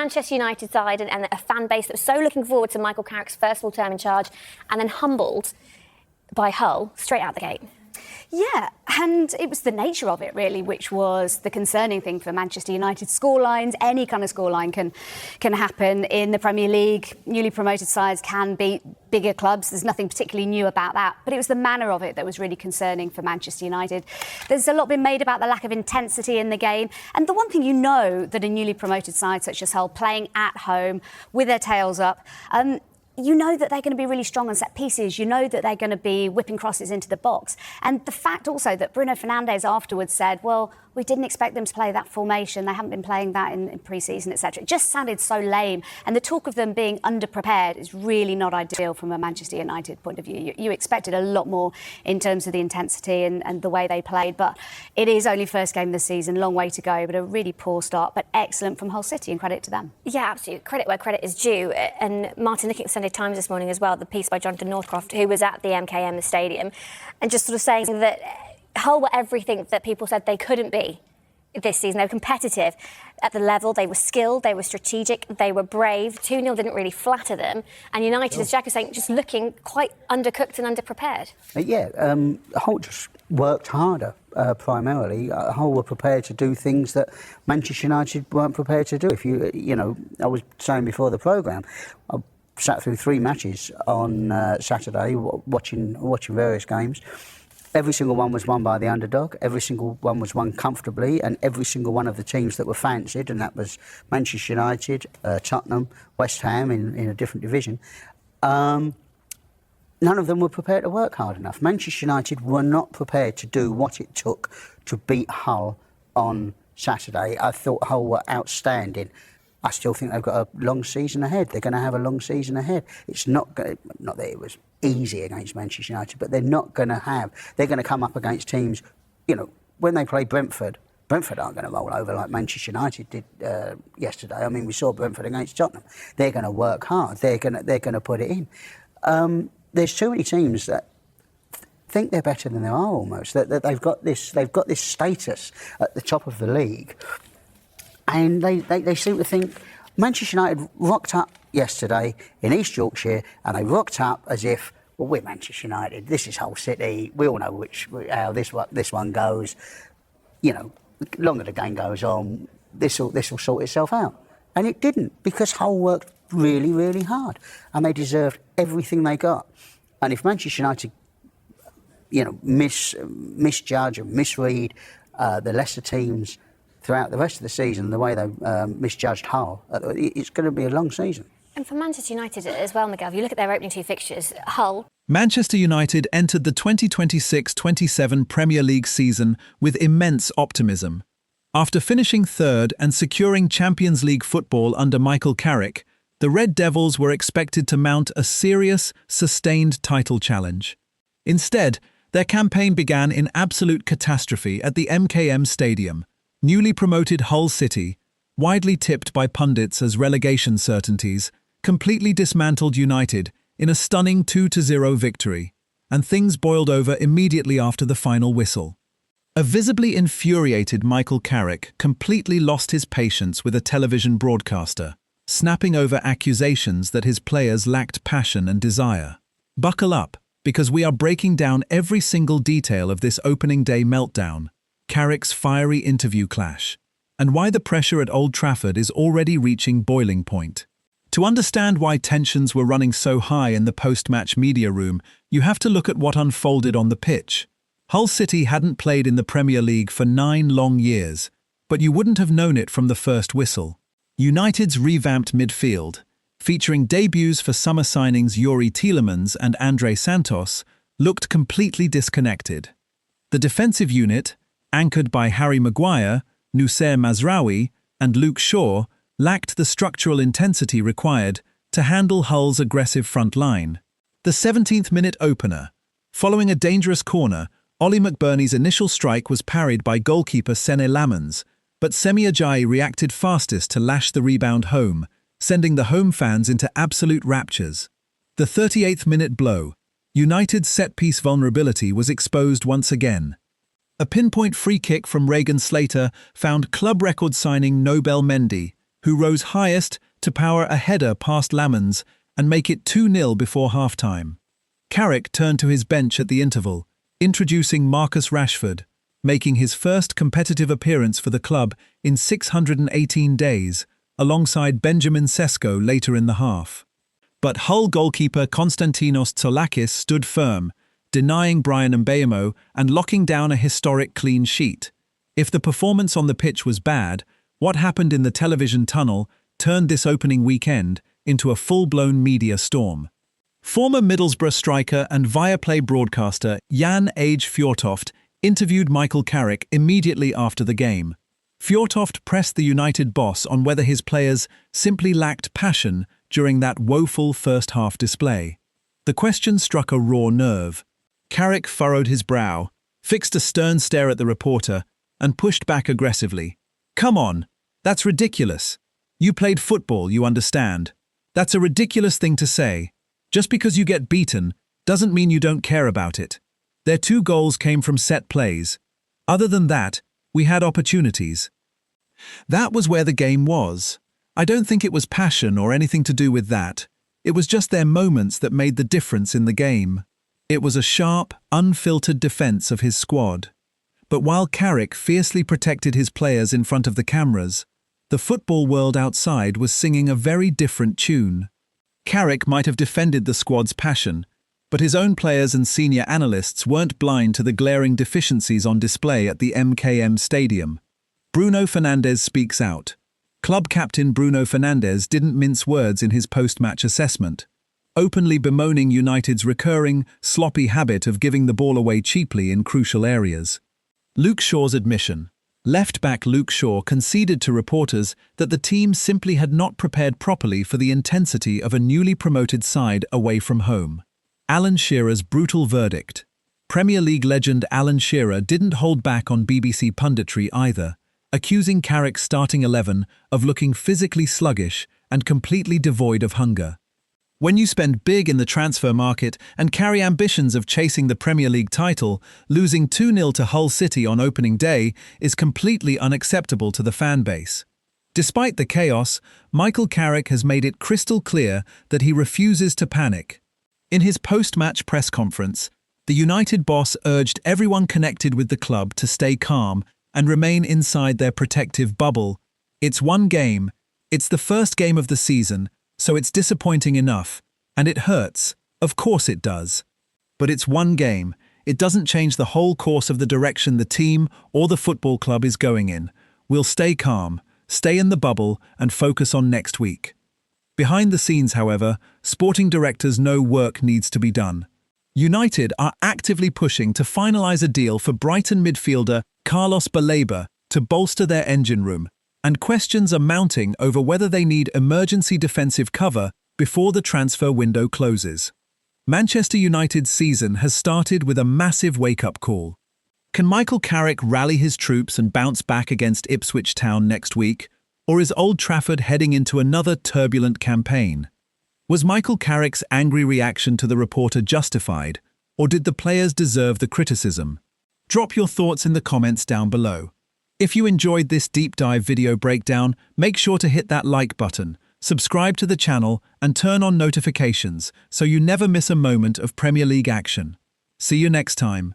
Manchester United side and a fan base that was so looking forward to Michael Carrick's first full term in charge, and then humbled by Hull straight out the gate. Yeah, and it was the nature of it, really, which was the concerning thing for Manchester United. Scorelines, any kind of scoreline can happen in the Premier League. Newly promoted sides can beat bigger clubs. There's nothing particularly new about that. But it was the manner of it that was really concerning for Manchester United. There's a lot been made about the lack of intensity in the game. And the one thing you know that a newly promoted side such as Hull, playing at home with their tails up, you know that they're going to be really strong on set pieces. You know that they're going to be whipping crosses into the box. And the fact also that Bruno Fernandes afterwards said, well, we didn't expect them to play that formation. They haven't been playing that in pre-season, etc. It just sounded so lame. And the talk of them being underprepared is really not ideal from a Manchester United point of view. You expected a lot more in terms of the intensity and the way they played. But it is only first game of the season, long way to go, but a really poor start, but excellent from Hull City, and credit to them. Yeah, absolutely. Credit where credit is due. And Martin, looking at the Sunday Times this morning as well, the piece by Jonathan Northcroft, who was at the MKM Stadium, and just sort of saying that Hull were everything that people said they couldn't be this season. They were competitive at the level, they were skilled, they were strategic, they were brave. 2-0 didn't really flatter them. And United, as Jack is saying, just looking quite undercooked and underprepared. Hull just worked harder, primarily. Hull were prepared to do things that Manchester United weren't prepared to do. I was saying before the programme, I sat through 3 matches on Saturday, watching various games. Every single one was won by the underdog. Every single one was won comfortably, and every single one of the teams that were fancied, and that was Manchester United, Tottenham, West Ham in a different division, none of them were prepared to work hard enough. Manchester United were not prepared to do what it took to beat Hull on Saturday. I thought Hull were outstanding. I still think they've got a long season ahead. They're going to have a long season ahead. It's not that it was easy against Manchester United, but they're going to come up against teams, when they play Brentford aren't going to roll over like Manchester United did yesterday. I mean, we saw Brentford against Tottenham. They're going to work hard. They're going to put it in. There's too many teams that think they're better than they are almost. That they've got this status at the top of the league. And they seem to think Manchester United rocked up yesterday in East Yorkshire, and they rocked up as if, well, we're Manchester United. This is Hull City. We all know how this one goes. The longer the game goes on, this will sort itself out. And it didn't, because Hull worked really, really hard, and they deserved everything they got. And if Manchester United, misjudge and misread the lesser teams throughout the rest of the season, the way they misjudged Hull, it's going to be a long season. And for Manchester United as well, Miguel, if you look at their opening 2 fixtures, Hull. Manchester United entered the 2026-27 Premier League season with immense optimism. After finishing 3rd and securing Champions League football under Michael Carrick, the Red Devils were expected to mount a serious, sustained title challenge. Instead, their campaign began in absolute catastrophe at the MKM Stadium. Newly promoted Hull City, widely tipped by pundits as relegation certainties, completely dismantled United in a stunning 2-0 victory, and things boiled over immediately after the final whistle. A visibly infuriated Michael Carrick completely lost his patience with a television broadcaster, snapping over accusations that his players lacked passion and desire. Buckle up, because we are breaking down every single detail of this opening day meltdown, Carrick's fiery interview clash, and why the pressure at Old Trafford is already reaching boiling point. To understand why tensions were running so high in the post-match media room, you have to look at what unfolded on the pitch. Hull City hadn't played in the Premier League for 9 long years, but you wouldn't have known it from the first whistle. United's revamped midfield, featuring debuts for summer signings Youri Tielemans and Andre Santos, looked completely disconnected. The defensive unit, anchored by Harry Maguire, Noussair Mazraoui, and Luke Shaw, lacked the structural intensity required to handle Hull's aggressive front line. The 17th-minute opener. Following a dangerous corner, Ollie McBurney's initial strike was parried by goalkeeper Sene Lammens, but Semi Ajayi reacted fastest to lash the rebound home, sending the home fans into absolute raptures. The 38th-minute blow. United's set-piece vulnerability was exposed once again. A pinpoint free kick from Regan Slater found club record signing Nobel Mendy, who rose highest to power a header past Lamans and make it 2-0 before half-time. Carrick turned to his bench at the interval, introducing Marcus Rashford, making his first competitive appearance for the club in 618 days, alongside Benjamin Sesko later in the half. But Hull goalkeeper Konstantinos Tsolakis stood firm, denying Brian Mbeumo and locking down a historic clean sheet. If the performance on the pitch was bad, what happened in the television tunnel turned this opening weekend into a full-blown media storm. Former Middlesbrough striker and Viaplay broadcaster Jan Age Fjortoft interviewed Michael Carrick immediately after the game. Fjortoft pressed the United boss on whether his players simply lacked passion during that woeful first-half display. The question struck a raw nerve. Carrick furrowed his brow, fixed a stern stare at the reporter, and pushed back aggressively. "Come on, that's ridiculous. You played football, you understand. That's a ridiculous thing to say. Just because you get beaten doesn't mean you don't care about it. Their 2 goals came from set plays. Other than that, we had opportunities." That was where the game was. I don't think it was passion or anything to do with that. It was just their moments that made the difference in the game. It was a sharp, unfiltered defense of his squad. But while Carrick fiercely protected his players in front of the cameras, the football world outside was singing a very different tune. Carrick might have defended the squad's passion, but his own players and senior analysts weren't blind to the glaring deficiencies on display at the MKM Stadium. Bruno Fernandes speaks out. Club captain Bruno Fernandes didn't mince words in his post-match assessment, openly bemoaning United's recurring, sloppy habit of giving the ball away cheaply in crucial areas. Luke Shaw's admission. Left-back Luke Shaw conceded to reporters that the team simply had not prepared properly for the intensity of a newly promoted side away from home. Alan Shearer's brutal verdict. Premier League legend Alan Shearer didn't hold back on BBC punditry either, accusing Carrick's starting 11 of looking physically sluggish and completely devoid of hunger. When you spend big in the transfer market and carry ambitions of chasing the Premier League title, losing 2-0 to Hull City on opening day is completely unacceptable to the fan base. Despite the chaos, Michael Carrick has made it crystal clear that he refuses to panic. In his post-match press conference, the United boss urged everyone connected with the club to stay calm and remain inside their protective bubble. "It's one game. It's the first game of the season, so it's disappointing enough, and it hurts, of course it does. But it's one game. It doesn't change the whole course of the direction the team or the football club is going in. We'll stay calm, stay in the bubble, and focus on next week." Behind the scenes, however, sporting directors know work needs to be done. United are actively pushing to finalise a deal for Brighton midfielder Carlos Baleba to bolster their engine room, and questions are mounting over whether they need emergency defensive cover before the transfer window closes. Manchester United's season has started with a massive wake-up call. Can Michael Carrick rally his troops and bounce back against Ipswich Town next week, or is Old Trafford heading into another turbulent campaign? Was Michael Carrick's angry reaction to the reporter justified, or did the players deserve the criticism? Drop your thoughts in the comments down below. If you enjoyed this deep dive video breakdown, make sure to hit that like button, subscribe to the channel, and turn on notifications so you never miss a moment of Premier League action. See you next time.